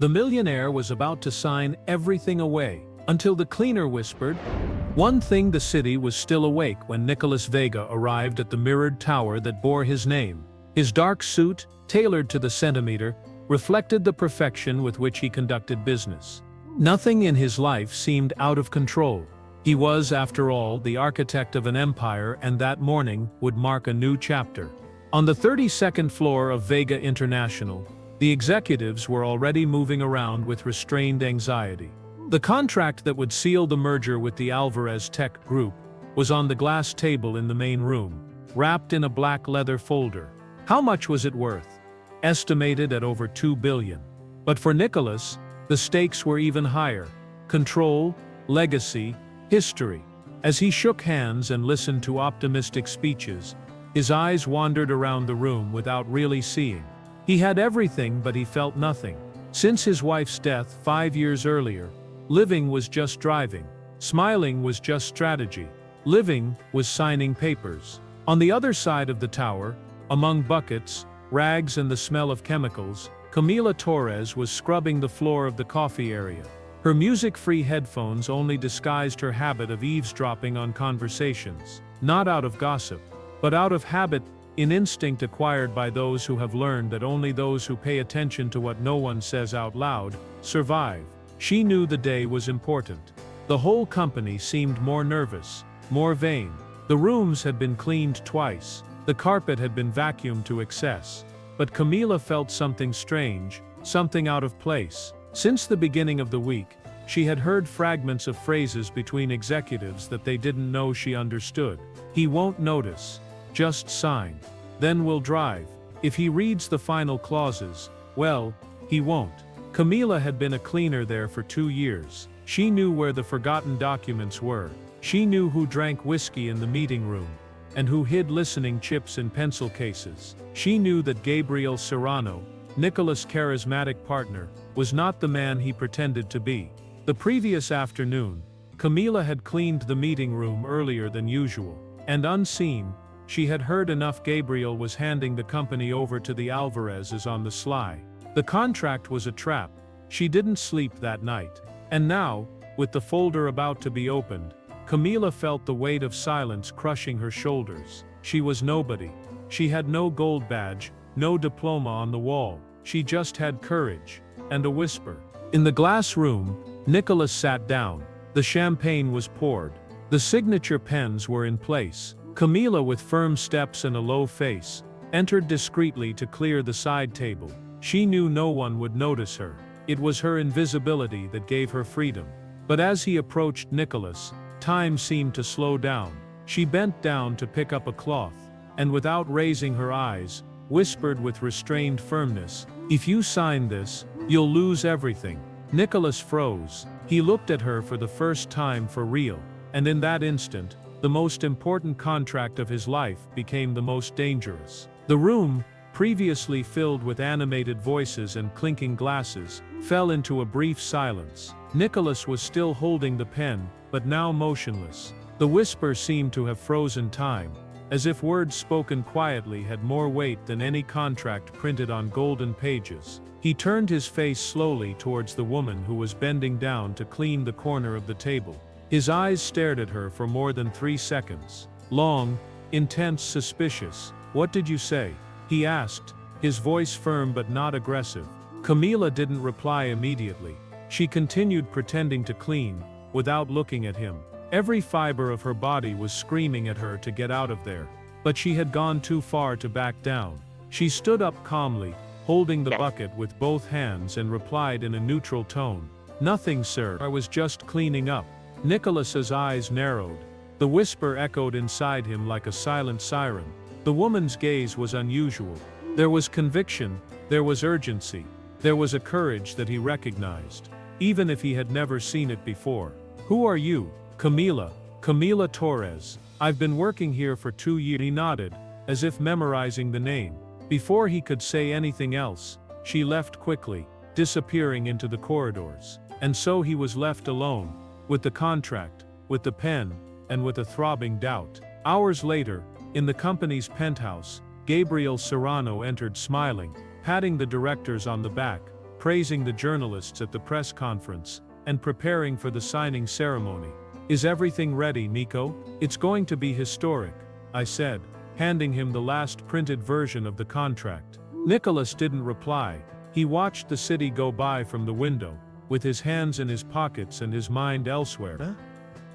The millionaire was about to sign everything away, until the cleaner whispered, "One thing, the city was still awake when Nicolas Vega arrived at the mirrored tower that bore his name. His dark suit, tailored to the centimeter, reflected the perfection with which he conducted business. Nothing in his life seemed out of control. He was, after all, the architect of an empire, and that morning would mark a new chapter." On the 32nd floor of Vega International, the executives were already moving around with restrained anxiety. The contract that would seal the merger with the Alvarez Tech Group was on the glass table in the main room, wrapped in a black leather folder. How much was it worth? Estimated at over $2 billion. But for Nicolas, the stakes were even higher. Control, legacy, history. As he shook hands and listened to optimistic speeches, his eyes wandered around the room without really seeing. He had everything, but he felt nothing. Since his wife's death 5 years earlier, living was just driving. Smiling was just strategy. Living was signing papers. On the other side of the tower, among buckets, rags and the smell of chemicals, Camila Torres was scrubbing the floor of the coffee area. Her music-free headphones only disguised her habit of eavesdropping on conversations, not out of gossip, but out of habit, an instinct acquired by those who have learned that only those who pay attention to what no one says out loud survive. She knew the day was important. The whole company seemed more nervous, more vain. The rooms had been cleaned twice. The carpet had been vacuumed to excess. But Camila felt something strange, something out of place. Since the beginning of the week, she had heard fragments of phrases between executives that they didn't know she understood. "He won't notice. Just sign. Then we'll drive. If he reads the final clauses, well, he won't." Camila had been a cleaner there for 2 years. She knew where the forgotten documents were. She knew who drank whiskey in the meeting room, and who hid listening chips in pencil cases. She knew that Gabriel Serrano, Nicolas' charismatic partner, was not the man he pretended to be. The previous afternoon, Camila had cleaned the meeting room earlier than usual, and unseen, she had heard enough. Gabriel was handing the company over to the Alvarezes on the sly. The contract was a trap. She didn't sleep that night. And now, with the folder about to be opened, Camila felt the weight of silence crushing her shoulders. She was nobody. She had no gold badge, no diploma on the wall. She just had courage, and a whisper. In the glass room, Nicolas sat down. The champagne was poured. The signature pens were in place. Camila, with firm steps and a low face, entered discreetly to clear the side table. She knew no one would notice her. It was her invisibility that gave her freedom. But as he approached Nicolas, time seemed to slow down. She bent down to pick up a cloth, and without raising her eyes, whispered with restrained firmness, "If you sign this, you'll lose everything." Nicolas froze. He looked at her for the first time for real, and in that instant, the most important contract of his life became the most dangerous. The room, previously filled with animated voices and clinking glasses, fell into a brief silence. Nicolas was still holding the pen, but now motionless. The whisper seemed to have frozen time, as if words spoken quietly had more weight than any contract printed on golden pages. He turned his face slowly towards the woman who was bending down to clean the corner of the table. His eyes stared at her for more than 3 seconds. Long, intense, suspicious. "What did you say?" he asked, his voice firm but not aggressive. Camila didn't reply immediately. She continued pretending to clean, without looking at him. Every fiber of her body was screaming at her to get out of there. But she had gone too far to back down. She stood up calmly, holding the bucket with both hands, and replied in a neutral tone, "Nothing, sir. I was just cleaning up." Nicolas's eyes narrowed. The whisper echoed inside him like a silent siren. The woman's gaze was unusual. There was conviction, there was urgency, there was a courage that he recognized, even if he had never seen it before. "Who are you?" Camila Torres. "I've been working here for 2 years." He nodded, as if memorizing the name. Before he could say anything else, she left quickly, disappearing into the corridors. And so he was left alone, with the contract, with the pen, and with a throbbing doubt. Hours later, in the company's penthouse, Gabriel Serrano entered smiling, patting the directors on the back. praising the journalists at the press conference, and preparing for the signing ceremony. "Is everything ready, Nico? It's going to be historic," I said, handing him the last printed version of the contract. Nicholas didn't reply. He watched the city go by from the window, with his hands in his pockets and his mind elsewhere. "Huh?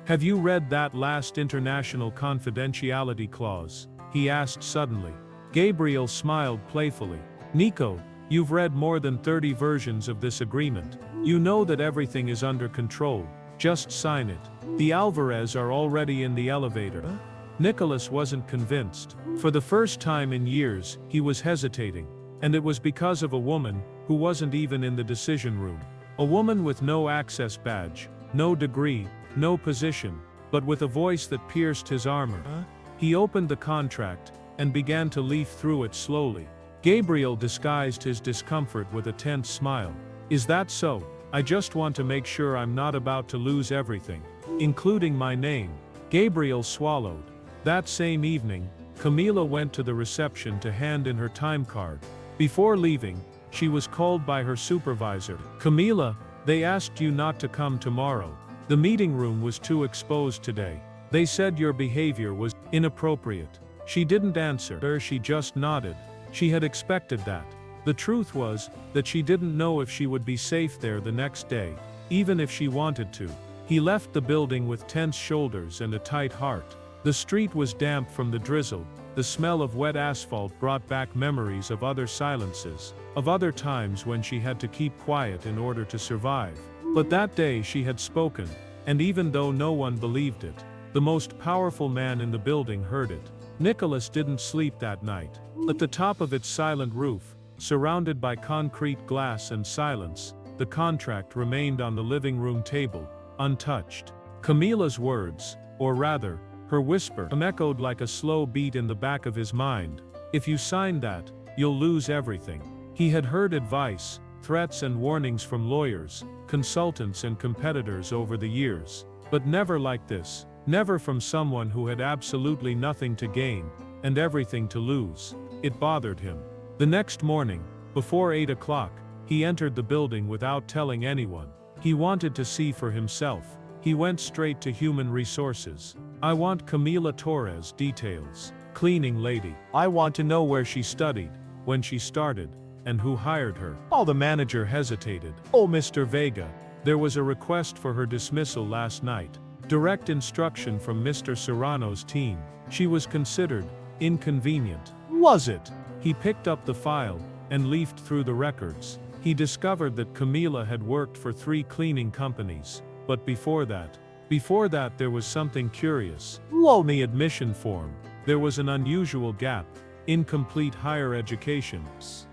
Have you read that last international confidentiality clause?" he asked suddenly. Gabriel smiled playfully. "Nico, you've read more than 30 versions of this agreement. You know that everything is under control. Just sign it. The Alvarez are already in the elevator." Huh? Nicholas wasn't convinced. For the first time in years, he was hesitating. And it was because of a woman who wasn't even in the decision room. A woman with no access badge, no degree, no position, but with a voice that pierced his armor. He opened the contract and began to leaf through it slowly. Gabriel disguised his discomfort with a tense smile. "Is that so? I just want to make sure I'm not about to lose everything, including my name." Gabriel swallowed. That same evening, Camila went to the reception to hand in her time card. Before leaving, she was called by her supervisor. "Camila, they asked you not to come tomorrow. The meeting room was too exposed today. They said your behavior was inappropriate." She didn't answer, she just nodded. She had expected that. The truth was that she didn't know if she would be safe there the next day, even if she wanted to. He left the building with tense shoulders and a tight heart. The street was damp from the drizzle. The smell of wet asphalt brought back memories of other silences, of other times when she had to keep quiet in order to survive. But that day she had spoken, and even though no one believed it, the most powerful man in the building heard it. Nicholas didn't sleep that night. At the top of its silent roof, surrounded by concrete glass and silence, the contract remained on the living room table, untouched. Camila's words, or rather, her whisper, echoed like a slow beat in the back of his mind. "If you sign that, you'll lose everything." He had heard advice, threats and warnings from lawyers, consultants and competitors over the years, but never like this, never from someone who had absolutely nothing to gain, and everything to lose. It bothered him. The next morning, before 8 o'clock, he entered the building without telling anyone. He wanted to see for himself. He went straight to human resources. "I want Camila Torres details. Cleaning lady. I want to know where she studied, when she started, and who hired her." Oh, the manager hesitated. "Oh, Mr. Vega, there was a request for her dismissal last night. Direct instruction from Mr. Serrano's team. She was considered inconvenient." "Was it?" He picked up the file and leafed through the records. He discovered that Camila had worked for 3 cleaning companies, but before that there was something curious. The admission form. There was an unusual gap. Incomplete higher education.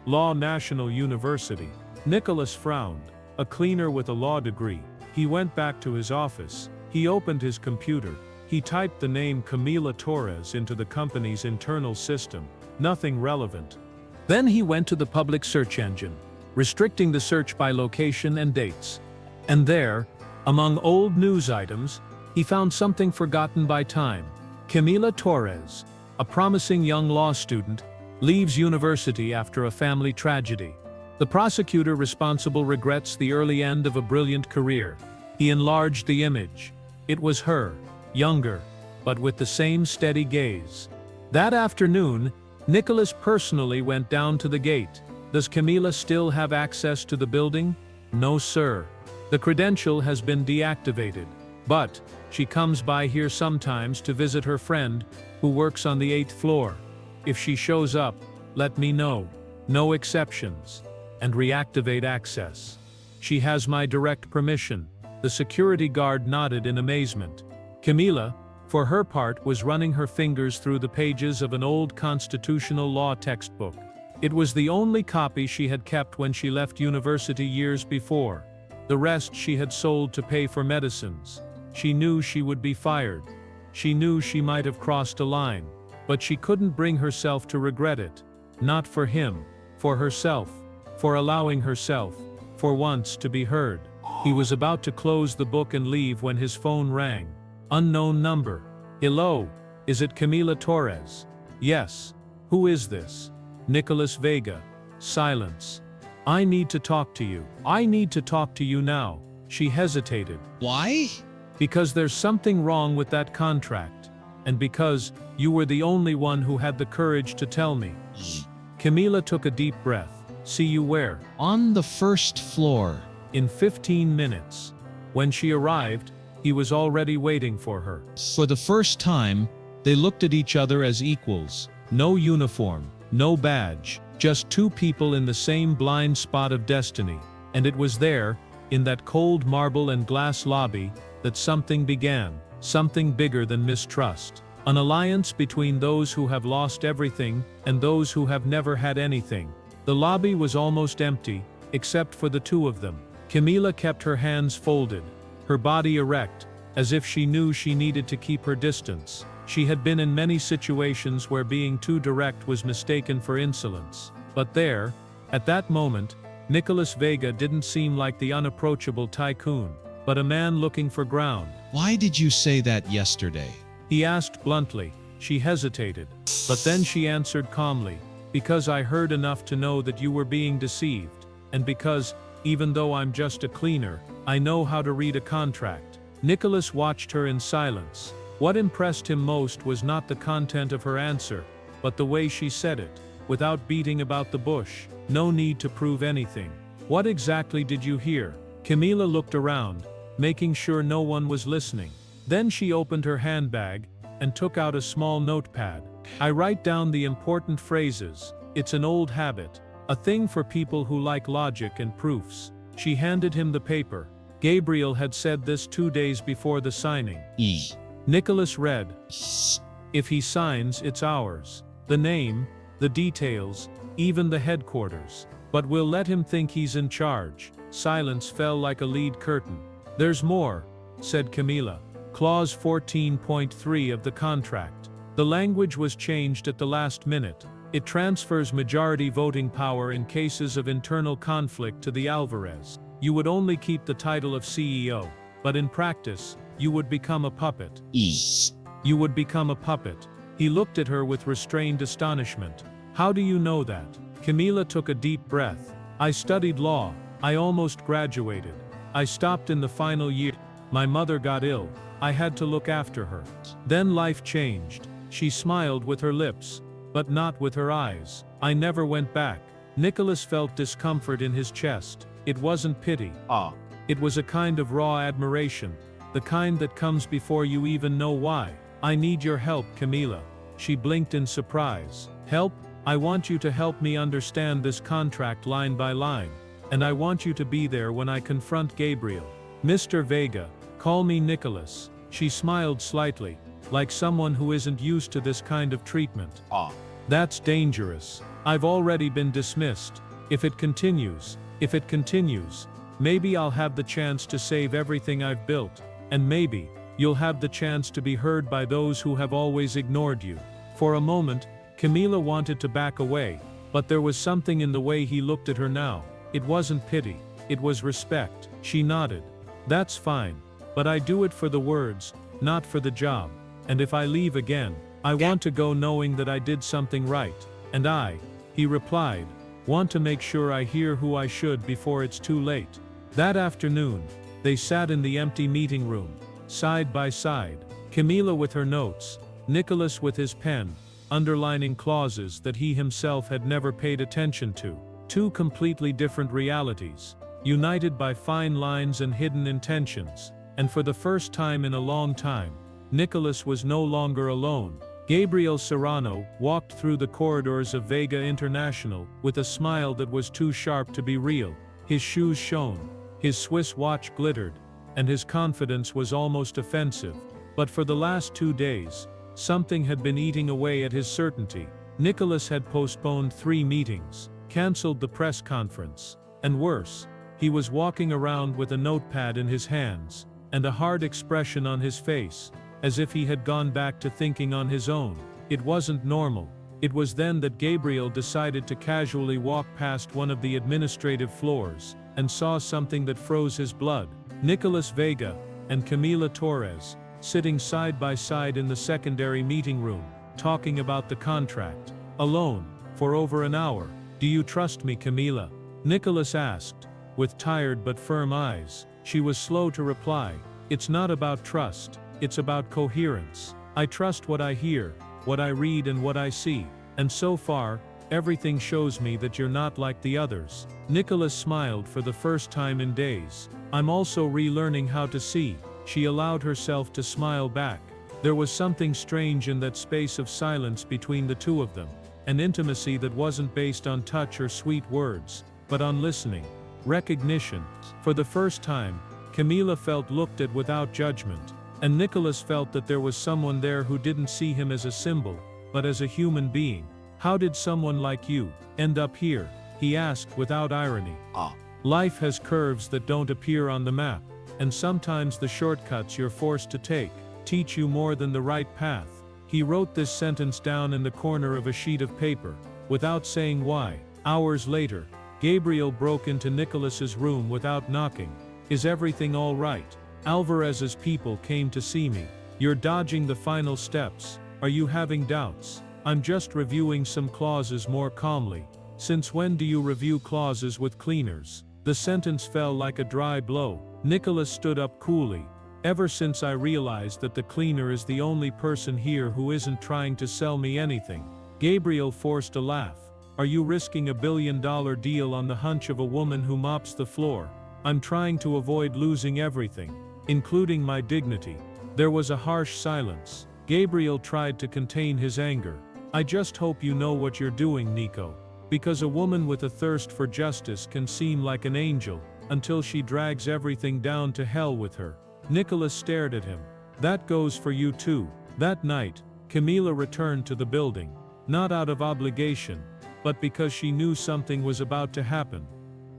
Law National University. Nicholas frowned. A cleaner with a law degree. He went back to his office. He opened his computer. He typed the name Camila Torres into the company's internal system. Nothing relevant. Then he went to the public search engine, restricting the search by location and dates. And there, among old news items, he found something forgotten by time. Camila Torres, a promising young law student, leaves university after a family tragedy. The prosecutor responsible regrets the early end of a brilliant career. He enlarged the image. It was her, younger, but with the same steady gaze. That afternoon, Nicholas personally went down to the gate. "Does Camila still have access to the building?" "No, sir. The credential has been deactivated, but she comes by here sometimes to visit her friend, who works on the 8th floor. If she shows up, let me know. No exceptions. And reactivate access. She has my direct permission." The security guard nodded in amazement. Camila, for her part, was running her fingers through the pages of an old constitutional law textbook. It was the only copy she had kept when she left university years before. The rest she had sold to pay for medicines. She knew she would be fired. She knew she might have crossed a line, but she couldn't bring herself to regret it. Not for him, for herself, for allowing herself, for once, to be heard. He was about to close the book and leave when his phone rang. Unknown number. "Hello, is it Camila Torres?" "Yes. Who is this?" "Nicolas Vega." Silence. I need to talk to you. I need to talk to you now. She hesitated. Why? Because there's something wrong with that contract. And because you were the only one who had the courage to tell me. Camila took a deep breath. See you where? On the first floor. In 15 minutes. When she arrived, he was already waiting for her. For the first time, they looked at each other as equals. No uniform, no badge, just two people in the same blind spot of destiny. And it was there, in that cold marble and glass lobby, that something began, something bigger than mistrust. An alliance between those who have lost everything and those who have never had anything. The lobby was almost empty, except for the two of them. Camila kept her hands folded, her body erect, as if she knew she needed to keep her distance. She had been in many situations where being too direct was mistaken for insolence. But there, at that moment, Nicolas Vega didn't seem like the unapproachable tycoon, but a man looking for ground. Why did you say that yesterday? He asked bluntly. She hesitated. But then she answered calmly, because I heard enough to know that you were being deceived, and because, even though I'm just a cleaner, I know how to read a contract. Nicolas watched her in silence. What impressed him most was not the content of her answer, but the way she said it, without beating about the bush. No need to prove anything. What exactly did you hear? Camila looked around, making sure no one was listening. Then she opened her handbag and took out a small notepad. I write down the important phrases. It's an old habit, a thing for people who like logic and proofs. She handed him the paper. Gabriel had said this 2 days before the signing. Nicolas read, "If he signs, it's ours. The name, the details, even the headquarters. But we'll let him think he's in charge." Silence fell like a lead curtain. "There's more," said Camila. Clause 14.3 of the contract. The language was changed at the last minute. It transfers majority voting power in cases of internal conflict to the Alvarez. You would only keep the title of CEO, but in practice, you would become a puppet. You would become a puppet. He looked at her with restrained astonishment. "How do you know that?" Camila took a deep breath. "I studied law. I almost graduated. I stopped in the final year. My mother got ill. I had to look after her. Then life changed." She smiled with her lips, but not with her eyes. "I never went back." Nicolas felt discomfort in his chest. It wasn't pity. It was a kind of raw admiration, the kind that comes before you even know why. "I need your help, Camila." She blinked in surprise. "Help? I want you to help me understand this contract line by line. And I want you to be there when I confront Gabriel." "Mr. Vega, call me Nicolas." She smiled slightly, like someone who isn't used to this kind of treatment. "That's dangerous. I've already been dismissed. If it continues, maybe I'll have the chance to save everything I've built, and maybe you'll have the chance to be heard by those who have always ignored you." For a moment, Camila wanted to back away, but there was something in the way he looked at her now. It wasn't pity, it was respect. She nodded. "That's fine, but I do it for the words, not for the job. And if I leave again, I want to go knowing that I did something right. And I," he replied, "want to make sure I hear who I should before it's too late." That afternoon, they sat in the empty meeting room, side by side. Camila with her notes, Nicolas with his pen, underlining clauses that he himself had never paid attention to. Two completely different realities, united by fine lines and hidden intentions. And for the first time in a long time, Nicolas was no longer alone. Gabriel Serrano walked through the corridors of Vega International with a smile that was too sharp to be real. His shoes shone, his Swiss watch glittered, and his confidence was almost offensive. But for the last 2 days, something had been eating away at his certainty. Nicolas had postponed 3 meetings, cancelled the press conference, and worse, he was walking around with a notepad in his hands, and a hard expression on his face, as if he had gone back to thinking on his own. It wasn't normal. It was then that Gabriel decided to casually walk past one of the administrative floors, and saw something that froze his blood. Nicolas Vega and Camila Torres, sitting side by side in the secondary meeting room, talking about the contract. Alone, for over an hour. "Do you trust me, Camila?" Nicholas asked, with tired but firm eyes. She was slow to reply. It's not about trust, it's about coherence. I trust what I hear, what I read and what I see. And so far, everything shows me that you're not like the others. Nicholas smiled for the first time in days. I'm also relearning how to see. She allowed herself to smile back. There was something strange in that space of silence between the two of them. An intimacy that wasn't based on touch or sweet words, but on listening, recognition. For the first time, Camila felt looked at without judgment, and Nicholas felt that there was someone there who didn't see him as a symbol, but as a human being. How did someone like you end up here? He asked without irony. Life has curves that don't appear on the map, and sometimes the shortcuts you're forced to take teach you more than the right path. He wrote this sentence down in the corner of a sheet of paper, without saying why. Hours later, Gabriel broke into Nicholas's room without knocking. Is everything all right? Alvarez's people came to see me. You're dodging the final steps. Are you having doubts? I'm just reviewing some clauses more calmly. Since when do you review clauses with cleaners? The sentence fell like a dry blow. Nicholas stood up coolly. Ever since I realized that the cleaner is the only person here who isn't trying to sell me anything. Gabriel forced a laugh. Are you risking $1 billion deal on the hunch of a woman who mops the floor? I'm trying to avoid losing everything, including my dignity. There was a harsh silence. Gabriel tried to contain his anger. I just hope you know what you're doing, Nico. Because a woman with a thirst for justice can seem like an angel, until she drags everything down to hell with her. Nicholas stared at him. That goes for you too. That night, Camila returned to the building, not out of obligation, but because she knew something was about to happen.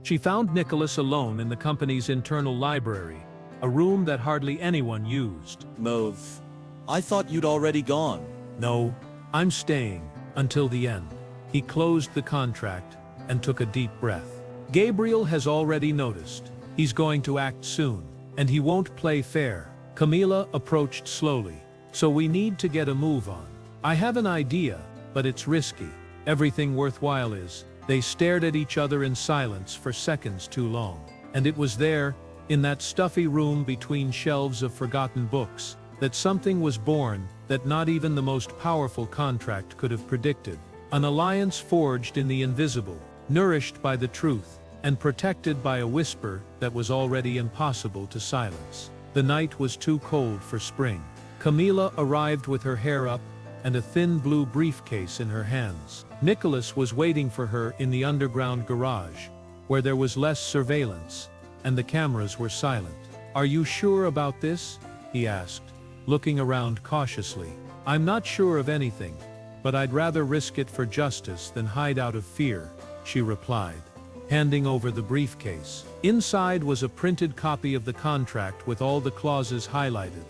She found Nicholas alone in the company's internal library, a room that hardly anyone used. Mauve, I thought you'd already gone. No, I'm staying, until the end. He closed the contract, and took a deep breath. Gabriel has already noticed. He's going to act soon, and he won't play fair. Camila approached slowly. So we need to get a move on. I have an idea, but it's risky. Everything worthwhile is. They stared at each other in silence for seconds too long. And it was there, in that stuffy room between shelves of forgotten books, that something was born that not even the most powerful contract could have predicted. An alliance forged in the invisible, nourished by the truth, and protected by a whisper that was already impossible to silence. The night was too cold for spring. Camila arrived with her hair up, and a thin blue briefcase in her hands. Nicholas was waiting for her in the underground garage, where there was less surveillance, and the cameras were silent. Are you sure about this? He asked, looking around cautiously. I'm not sure of anything, but I'd rather risk it for justice than hide out of fear, she replied, handing over the briefcase. Inside was a printed copy of the contract with all the clauses highlighted,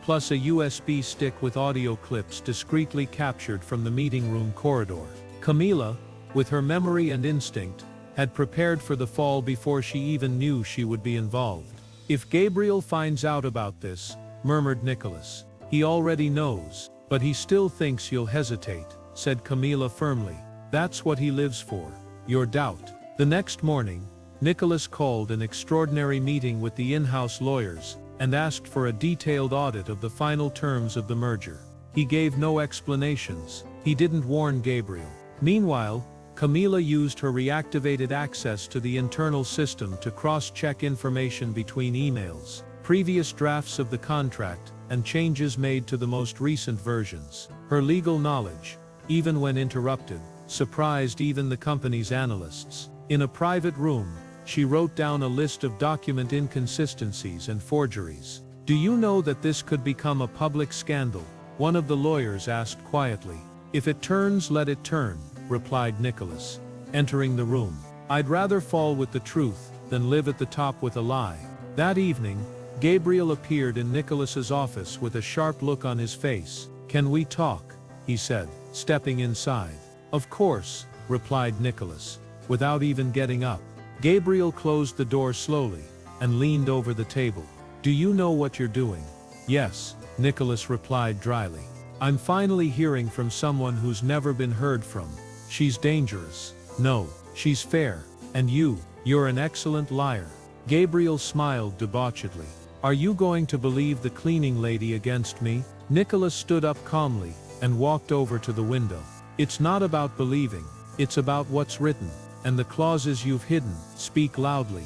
plus a USB stick with audio clips discreetly captured from the meeting room corridor. Camila, with her memory and instinct, had prepared for the fall before she even knew she would be involved. If Gabriel finds out about this, murmured Nicholas, he already knows, but he still thinks you'll hesitate, said Camila firmly. That's what he lives for, your doubt. The next morning, Nicholas called an extraordinary meeting with the in-house lawyers, and asked for a detailed audit of the final terms of the merger. He gave no explanations. He didn't warn Gabriel. Meanwhile, Camila used her reactivated access to the internal system to cross-check information between emails, previous drafts of the contract, and changes made to the most recent versions. Her legal knowledge, even when interrupted, surprised even the company's analysts. In a private room, she wrote down a list of document inconsistencies and forgeries. Do you know that this could become a public scandal? One of the lawyers asked quietly. If it turns, let it turn, replied Nicholas, entering the room. I'd rather fall with the truth than live at the top with a lie. That evening, Gabriel appeared in Nicholas's office with a sharp look on his face. Can we talk? He said, stepping inside. Of course, replied Nicholas, without even getting up. Gabriel closed the door slowly, and leaned over the table. Do you know what you're doing? Yes, Nicholas replied dryly. I'm finally hearing from someone who's never been heard from. She's dangerous. No, she's fair. And you, You're an excellent liar. Gabriel smiled debauchedly. Are you going to believe the cleaning lady against me? Nicolas stood up calmly and walked over to the window. It's not about believing, it's about what's written, and the clauses you've hidden speak loudly.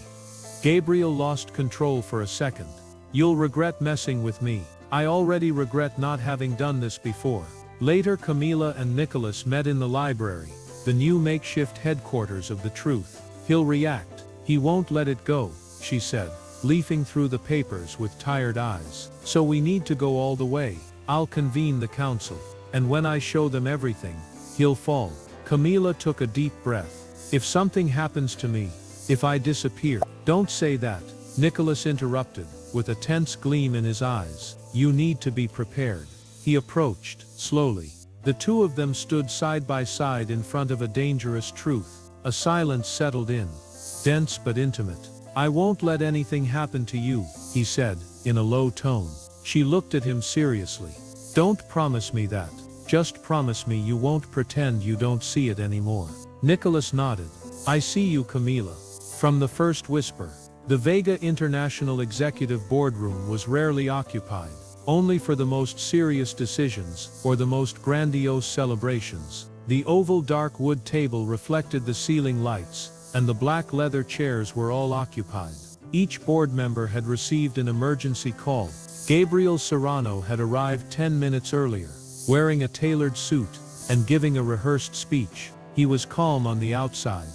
Gabriel lost control for a second. You'll regret messing with me. I already regret not having done this before. Later, Camila and Nicolas met in the library, the new makeshift headquarters of the truth. He'll react. He won't let it go, she said, leafing through the papers with tired eyes. So we need to go all the way. I'll convene the council, and when I show them everything, he'll fall. Camila took a deep breath. If something happens to me, if I disappear, don't say that, Nicolas interrupted, with a tense gleam in his eyes. You need to be prepared. He approached, slowly. The two of them stood side by side in front of a dangerous truth. A silence settled in, dense but intimate. I won't let anything happen to you, he said, in a low tone. She looked at him seriously. Don't promise me that. Just promise me you won't pretend you don't see it anymore. Nicolas nodded. I see you, Camila. From the first whisper. The Vega International Executive Boardroom was rarely occupied, only for the most serious decisions or the most grandiose celebrations. The oval dark wood table reflected the ceiling lights, and the black leather chairs were all occupied. Each board member had received an emergency call. Gabriel Serrano had arrived 10 minutes earlier, wearing a tailored suit and giving a rehearsed speech. He was calm on the outside,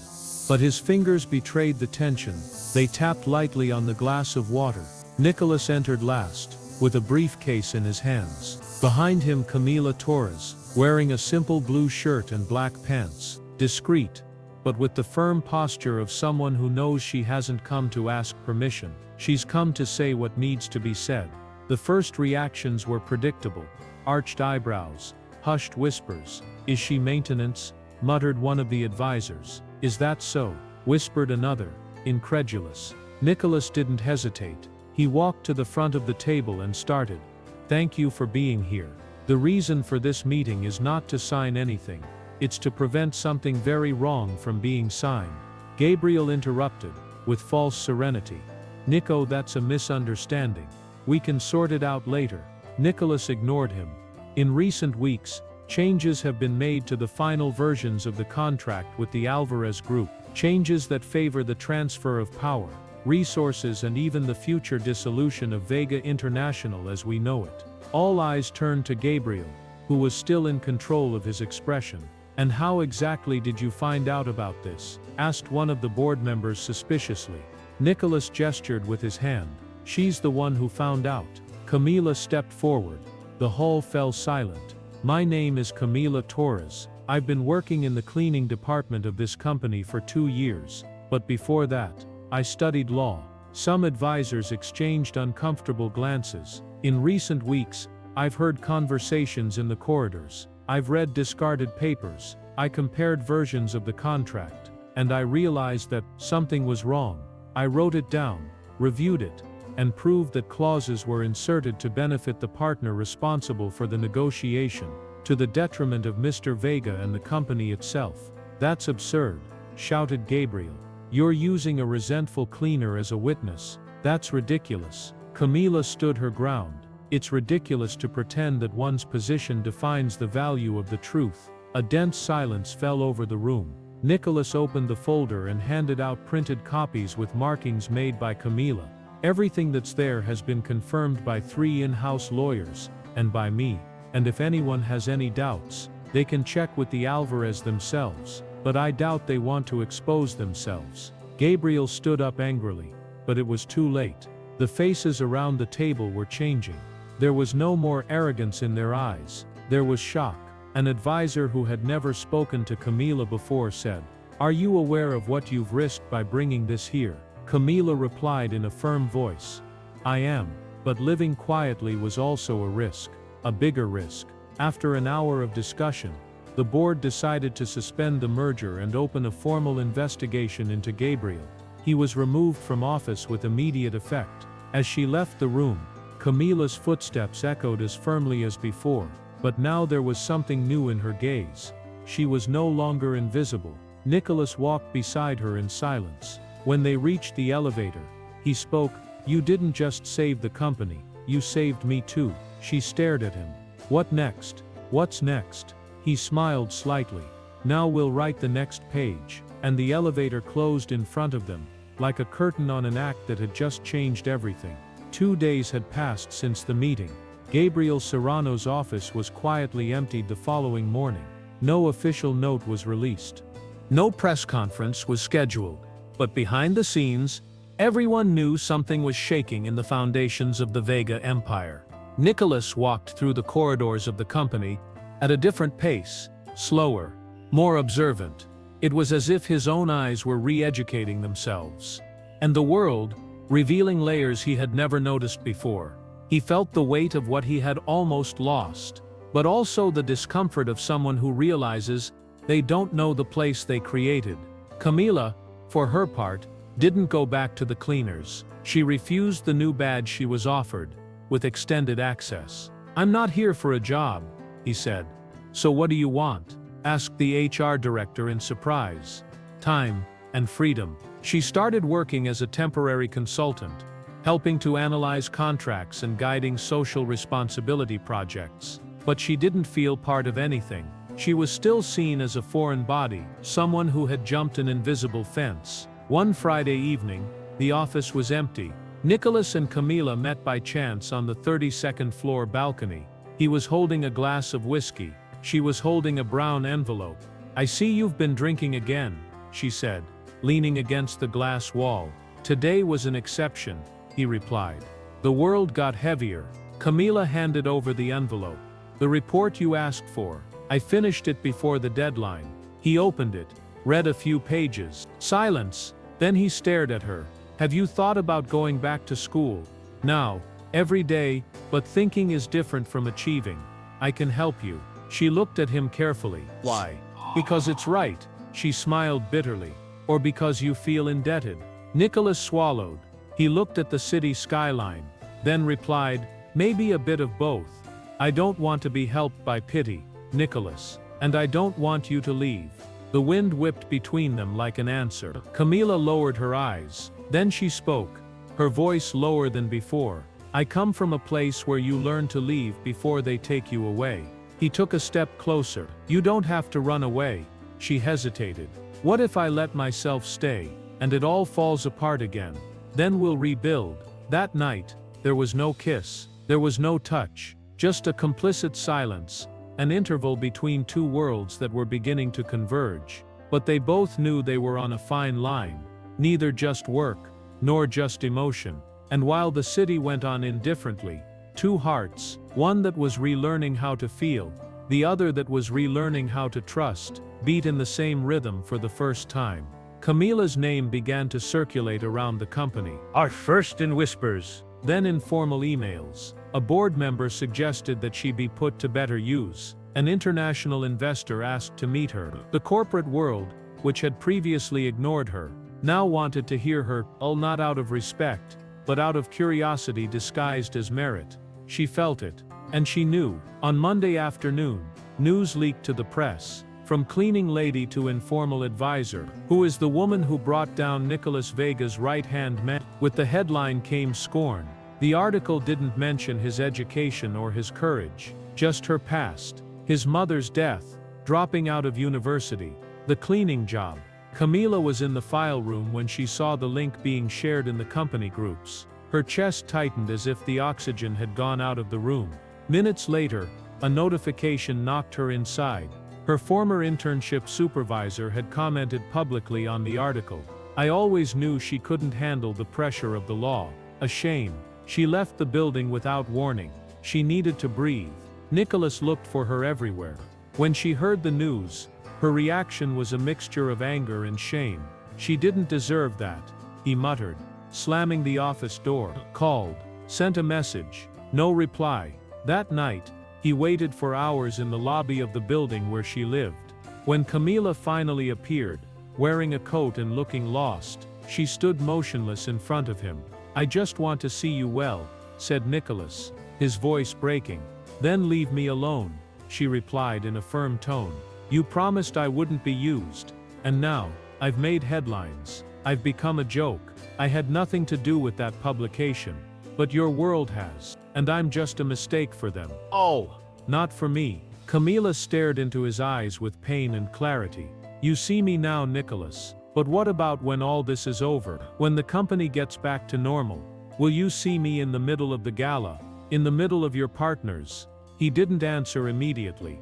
but his fingers betrayed the tension. They tapped lightly on the glass of water. Nicolas entered last, with a briefcase in his hands. Behind him, Camila Torres, wearing a simple blue shirt and black pants. Discreet, but with the firm posture of someone who knows she hasn't come to ask permission. She's come to say what needs to be said. The first reactions were predictable. Arched eyebrows, hushed whispers. Is she maintenance? Muttered one of the advisors. Is that so? Whispered another, incredulous. Nicolas didn't hesitate. He walked to the front of the table and started. Thank you for being here. The reason for this meeting is not to sign anything. It's to prevent something very wrong from being signed. Gabriel interrupted, with false serenity. Nico, that's a misunderstanding. We can sort it out later. Nicolas ignored him. In recent weeks, changes have been made to the final versions of the contract with the Alvarez Group. Changes that favor the transfer of power, resources, and even the future dissolution of Vega International as we know it. All eyes turned to Gabriel, who was still in control of his expression. And how exactly did you find out about this? Asked one of the board members suspiciously. Nicolas gestured with his hand. She's the one who found out. Camila stepped forward. The hall fell silent. My name is Camila Torres. I've been working in the cleaning department of this company for 2 years, but before that, I studied law. Some advisors exchanged uncomfortable glances. In recent weeks, I've heard conversations in the corridors. I've read discarded papers. I compared versions of the contract, and I realized that something was wrong. I wrote it down, reviewed it, and proved that clauses were inserted to benefit the partner responsible for the negotiation, to the detriment of Mr. Vega and the company itself. That's absurd, shouted Gabriel. You're using a resentful cleaner as a witness. That's ridiculous. Camila stood her ground. It's ridiculous to pretend that one's position defines the value of the truth. A dense silence fell over the room. Nicolas opened the folder and handed out printed copies with markings made by Camila. Everything that's there has been confirmed by 3 in-house lawyers, and by me. And if anyone has any doubts, they can check with the Alvarez themselves. But I doubt they want to expose themselves. Gabriel stood up angrily, but it was too late. The faces around the table were changing. There was no more arrogance in their eyes. There was shock. An advisor who had never spoken to Camila before said, "Are you aware of what you've risked by bringing this here?" Camila replied in a firm voice, "I am, but living quietly was also a risk, a bigger risk." After an hour of discussion, the board decided to suspend the merger and open a formal investigation into Gabriel. He was removed from office with immediate effect. As she left the room, Camila's footsteps echoed as firmly as before, but now there was something new in her gaze. She was no longer invisible. Nicolas walked beside her in silence. When they reached the elevator, he spoke, "You didn't just save the company, you saved me too." She stared at him. "What next? What's next?" He smiled slightly. "Now we'll write the next page." And the elevator closed in front of them, like a curtain on an act that had just changed everything. 2 days had passed since the meeting. Gabriel Serrano's office was quietly emptied the following morning. No official note was released. No press conference was scheduled. But behind the scenes, everyone knew something was shaking in the foundations of the Vega empire. Nicolas walked through the corridors of the company at a different pace, slower, more observant. It was as if his own eyes were re-educating themselves. And the world, revealing layers he had never noticed before. He felt the weight of what he had almost lost, but also the discomfort of someone who realizes they don't know the place they created. Camila, for her part, didn't go back to the cleaners. She refused the new badge she was offered, with extended access. "I'm not here for a job," he said. "So what do you want?" asked the HR director in surprise. "Time and freedom." She started working as a temporary consultant, helping to analyze contracts and guiding social responsibility projects. But she didn't feel part of anything. She was still seen as a foreign body, someone who had jumped an invisible fence. One Friday evening, the office was empty. Nicolas and Camila met by chance on the 32nd floor balcony. He was holding a glass of whiskey. She was holding a brown envelope. "I see you've been drinking again," she said, leaning against the glass wall. "Today was an exception," he replied. The world got heavier. Camila handed over the envelope. "The report you asked for. I finished it before the deadline." He opened it, read a few pages. Silence. Then he stared at her. "Have you thought about going back to school?" "Now, every day, but thinking is different from achieving. I can help you." She looked at him carefully. "Why?" "Because it's right," she smiled bitterly. "Or because you feel indebted?" Nicolas swallowed. He looked at the city skyline, then replied, "Maybe a bit of both. I don't want to be helped by pity, Nicolas. And I don't want you to leave." The wind whipped between them like an answer. Camila lowered her eyes. Then she spoke, her voice lower than before. "I come from a place where you learn to leave before they take you away." He took a step closer. "You don't have to run away." She hesitated. "What if I let myself stay, and it all falls apart again? Then we'll rebuild." That night, there was no kiss. There was no touch. Just a complicit silence, an interval between two worlds that were beginning to converge. But they both knew they were on a fine line. Neither just work, nor just emotion. And while the city went on indifferently, two hearts, one that was relearning how to feel, the other that was relearning how to trust, beat in the same rhythm for the first time. Camila's name began to circulate around the company. At first in whispers, then in formal emails. A board member suggested that she be put to better use. An international investor asked to meet her. The corporate world, which had previously ignored her, now wanted to hear her, not out of respect, but out of curiosity disguised as merit. She felt it. And she knew. On Monday afternoon, news leaked to the press. From cleaning lady to informal advisor, who is the woman who brought down Nicolas Vega's right-hand man. With the headline came scorn. The article didn't mention his education or his courage, just her past, his mother's death, dropping out of university, the cleaning job. Camila was in the file room when she saw the link being shared in the company groups. Her chest tightened as if the oxygen had gone out of the room. Minutes later, a notification knocked her inside. Her former internship supervisor had commented publicly on the article. "I always knew she couldn't handle the pressure of the law. A shame. She left the building without warning. She needed to breathe." Nicolas looked for her everywhere. When she heard the news, her reaction was a mixture of anger and shame. "She didn't deserve that," he muttered, slamming the office door. Called, sent a message, no reply. That night, he waited for hours in the lobby of the building where she lived. When Camila finally appeared, wearing a coat and looking lost, she stood motionless in front of him. "I just want to see you well," said Nicolas, his voice breaking. "Then leave me alone," she replied in a firm tone. "You promised I wouldn't be used, and now, I've made headlines." I've become a joke. I had nothing to do with that publication. But your world has. And I'm just a mistake for them. Oh! Not for me. Camila stared into his eyes with pain and clarity. You see me now, Nicholas. But what about when all this is over? When the company gets back to normal? Will you see me in the middle of the gala? In the middle of your partners? He didn't answer immediately.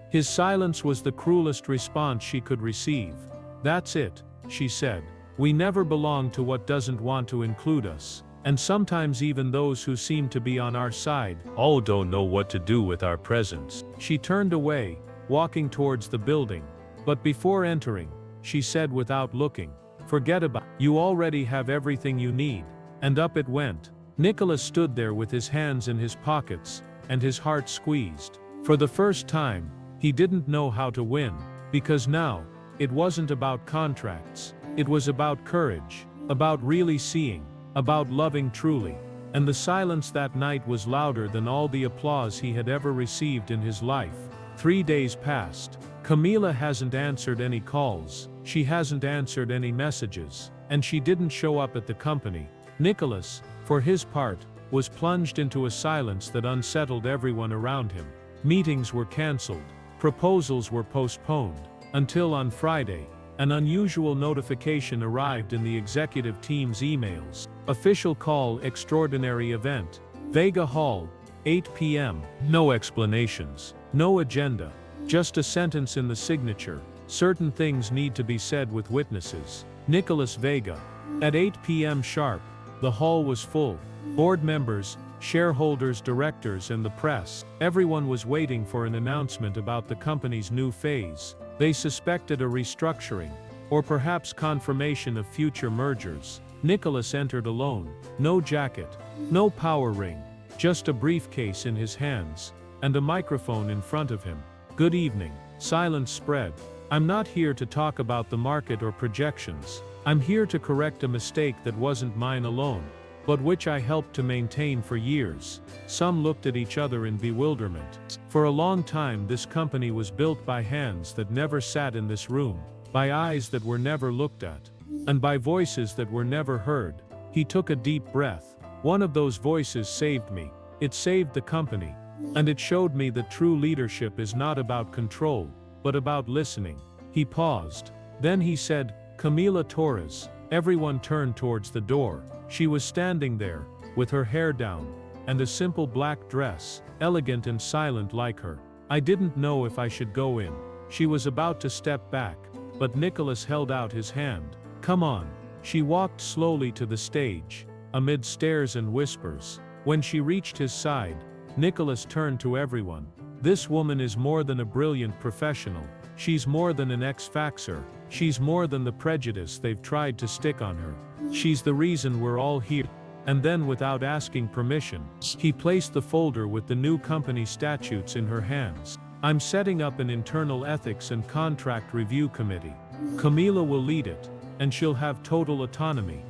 His silence was the cruelest response she could receive. That's it, she said. We never belong to what doesn't want to include us. And sometimes even those who seem to be on our side all don't know what to do with our presence. She turned away, walking towards the building. But before entering, she said without looking, forget about it. You already have everything you need. And up it went. Nicholas stood there with his hands in his pockets, and his heart squeezed. For the first time, he didn't know how to win, because now, it wasn't about contracts. It was about courage, about really seeing, about loving truly. And the silence that night was louder than all the applause he had ever received in his life. 3 days passed. Camila hasn't answered any calls, she hasn't answered any messages, and she didn't show up at the company. Nicholas, for his part, was plunged into a silence that unsettled everyone around him. Meetings were cancelled, proposals were postponed, until on Friday, an unusual notification arrived in the executive team's emails. Official call, extraordinary event. Vega Hall, 8 p.m. No explanations, no agenda, just a sentence in the signature. Certain things need to be said with witnesses. Nicolas Vega. At 8 p.m. sharp, the hall was full. Board members, shareholders, directors, and the press. Everyone was waiting for an announcement about the company's new phase. They suspected a restructuring, or perhaps confirmation of future mergers. Nicholas entered alone. No jacket, no power ring, just a briefcase in his hands, and a microphone in front of him. Good evening. Silence spread. I'm not here to talk about the market or projections. I'm here to correct a mistake that wasn't mine alone, but which I helped to maintain for years. Some looked at each other in bewilderment. For a long time this company was built by hands that never sat in this room, by eyes that were never looked at, and by voices that were never heard. He took a deep breath. One of those voices saved me. It saved the company. And it showed me that true leadership is not about control, but about listening. He paused. Then he said, Camila Torres. Everyone turned towards the door. She was standing there, with her hair down, and a simple black dress, elegant and silent like her. I didn't know if I should go in. She was about to step back, but Nicholas held out his hand. Come on. She walked slowly to the stage, amid stares and whispers. When she reached his side, Nicholas turned to everyone. This woman is more than a brilliant professional. She's more than an X-Factor. She's more than the prejudice they've tried to stick on her. She's the reason we're all here. And then, without asking permission, he placed the folder with the new company statutes in her hands. I'm setting up an internal ethics and contract review committee. Camila will lead it, and she'll have total autonomy.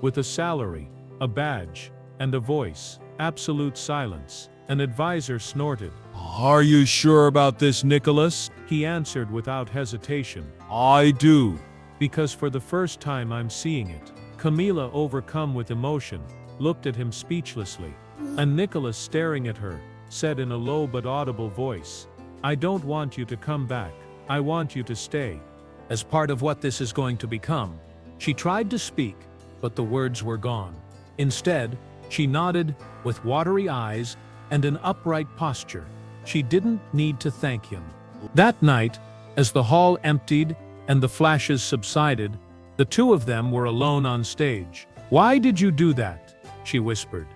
With a salary, a badge, and a voice. Absolute silence. An advisor snorted. Are you sure about this, Nicholas? He answered without hesitation. I do. Because for the first time I'm seeing it. Camila, overcome with emotion, looked at him speechlessly. And Nicholas, staring at her, said in a low but audible voice, I don't want you to come back. I want you to stay. As part of what this is going to become. She tried to speak, but the words were gone. Instead, she nodded, with watery eyes and an upright posture. She didn't need to thank him. That night, as the hall emptied and the flashes subsided, the two of them were alone on stage. Why did you do that? She whispered.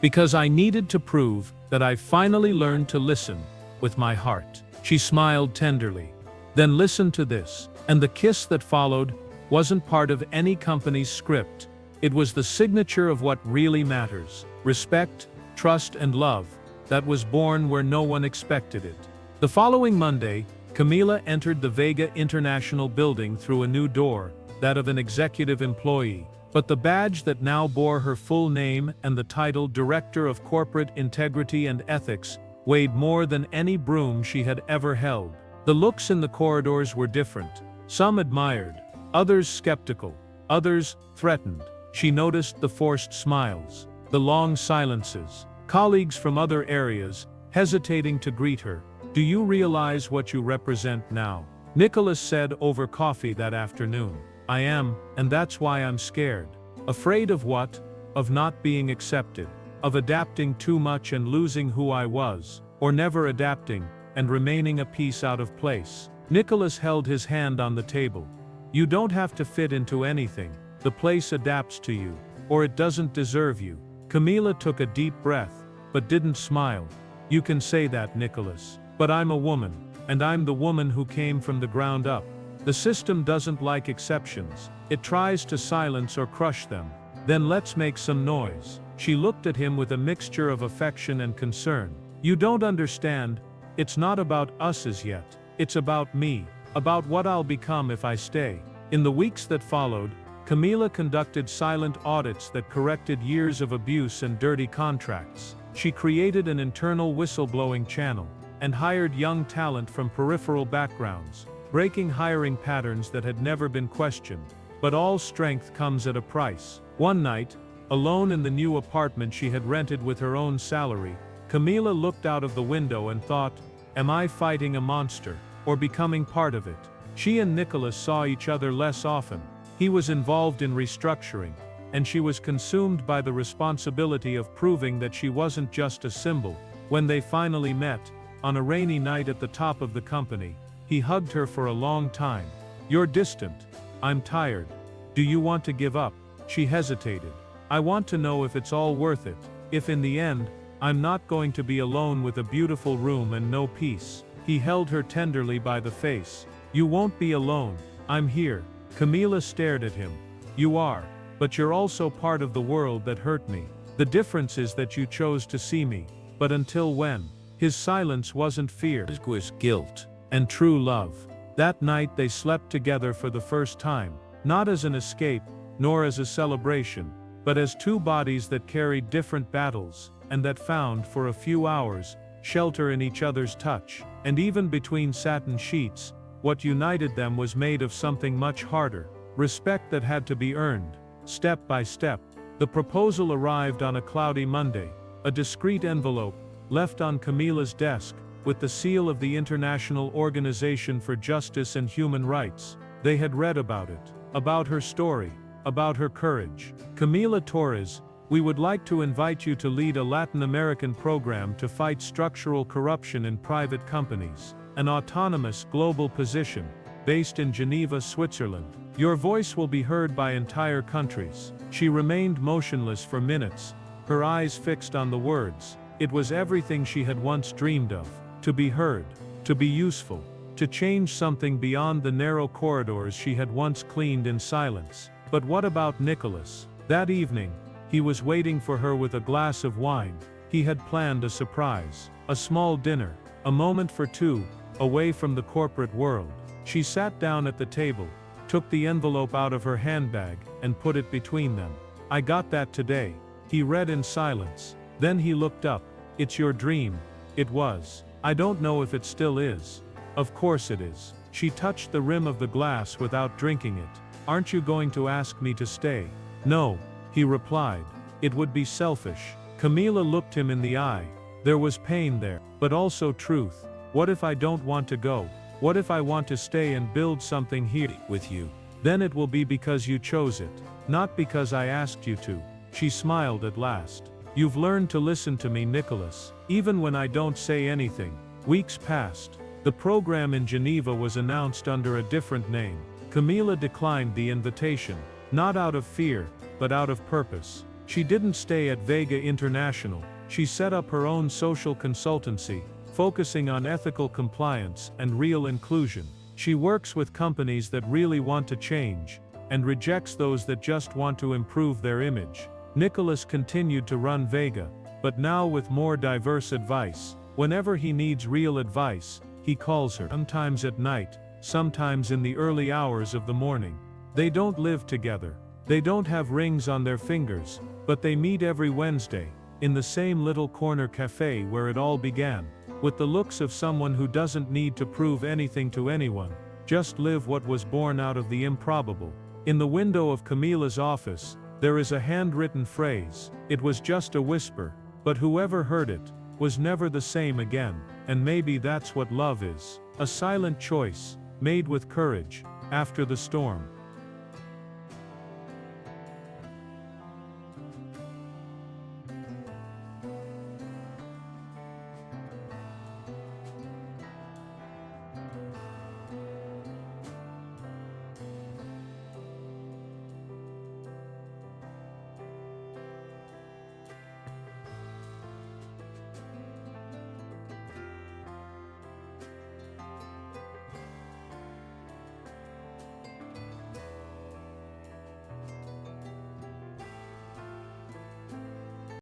Because I needed to prove that I finally learned to listen with my heart. She smiled tenderly. Then listen to this. And the kiss that followed wasn't part of any company's script. It was the signature of what really matters. Respect, trust, and love. That was born where no one expected it. The following Monday, Camila entered the Vega International building through a new door, that of an executive employee. But the badge that now bore her full name and the title Director of Corporate Integrity and Ethics weighed more than any broom she had ever held. The looks in the corridors were different. Some admired, others skeptical. Others threatened. She noticed the forced smiles, the long silences, colleagues from other areas hesitating to greet her. "Do you realize what you represent now?" Nicholas said over coffee that afternoon. "I am, and that's why I'm scared." Afraid of what? Of not being accepted, of adapting too much and losing who I was, or never adapting and remaining a piece out of place. Nicholas held his hand on the table. "You don't have to fit into anything. The place adapts to you, or it doesn't deserve you." Camila took a deep breath, but didn't smile. "You can say that, Nicholas. But I'm a woman, and I'm the woman who came from the ground up. The system doesn't like exceptions. It tries to silence or crush them. Then let's make some noise." She looked at him with a mixture of affection and concern. "You don't understand. It's not about us as yet. It's about me, about what I'll become if I stay." In the weeks that followed, Camila conducted silent audits that corrected years of abuse and dirty contracts. She created an internal whistleblowing channel, and hired young talent from peripheral backgrounds, breaking hiring patterns that had never been questioned. But all strength comes at a price. One night, alone in the new apartment she had rented with her own salary, Camila looked out of the window and thought, "Am I fighting a monster, or becoming part of it?" She and Nicholas saw each other less often. He was involved in restructuring, and she was consumed by the responsibility of proving that she wasn't just a symbol. When they finally met, on a rainy night at the top of the company, he hugged her for a long time. "You're distant. I'm tired. Do you want to give up?" She hesitated. "I want to know if it's all worth it, if in the end, I'm not going to be alone with a beautiful room and no peace." He held her tenderly by the face. "You won't be alone. I'm here." Camila stared at him. "You are. But you're also part of the world that hurt me. The difference is that you chose to see me. But until when?" His silence wasn't fear. It was guilt. And true love. That night they slept together for the first time, not as an escape, nor as a celebration, but as two bodies that carried different battles, and that found, for a few hours, shelter in each other's touch. And even between satin sheets, what united them was made of something much harder, respect that had to be earned, step by step. The proposal arrived on a cloudy Monday, a discreet envelope, left on Camila's desk, with the seal of the International Organization for Justice and Human Rights. They had read about it, about her story, about her courage. "Camila Torres, we would like to invite you to lead a Latin American program to fight structural corruption in private companies, an autonomous global position, based in Geneva, Switzerland. Your voice will be heard by entire countries." She remained motionless for minutes, her eyes fixed on the words. It was everything she had once dreamed of. To be heard, to be useful, to change something beyond the narrow corridors she had once cleaned in silence. But what about Nicholas? That evening, he was waiting for her with a glass of wine. He had planned a surprise, a small dinner, a moment for two, away from the corporate world. She sat down at the table, took the envelope out of her handbag, and put it between them. "I got that today." He read in silence. Then he looked up. "It's your dream." It was. "I don't know if it still is." "Of course it is." She touched the rim of the glass without drinking it. "Aren't you going to ask me to stay?" "No," he replied. "It would be selfish." Camila looked him in the eye. There was pain there, but also truth. "What if I don't want to go? What if I want to stay and build something here with you? Then it will be because you chose it, not because I asked you to." She smiled at last. "You've learned to listen to me, Nicholas, even when I don't say anything." Weeks passed. The program in Geneva was announced under a different name. Camila declined the invitation, not out of fear, but out of purpose. She didn't stay at Vega International. She set up her own social consultancy, focusing on ethical compliance and real inclusion. She works with companies that really want to change, and rejects those that just want to improve their image. Nicholas continued to run Vega, but now with more diverse advice. Whenever he needs real advice, he calls her, sometimes at night, sometimes in the early hours of the morning. They don't live together. They don't have rings on their fingers, but they meet every Wednesday, in the same little corner cafe where it all began, with the looks of someone who doesn't need to prove anything to anyone, just live what was born out of the improbable. In the window of Camila's office, there is a handwritten phrase. It was just a whisper, but whoever heard it was never the same again. And maybe that's what love is. A silent choice, made with courage, after the storm.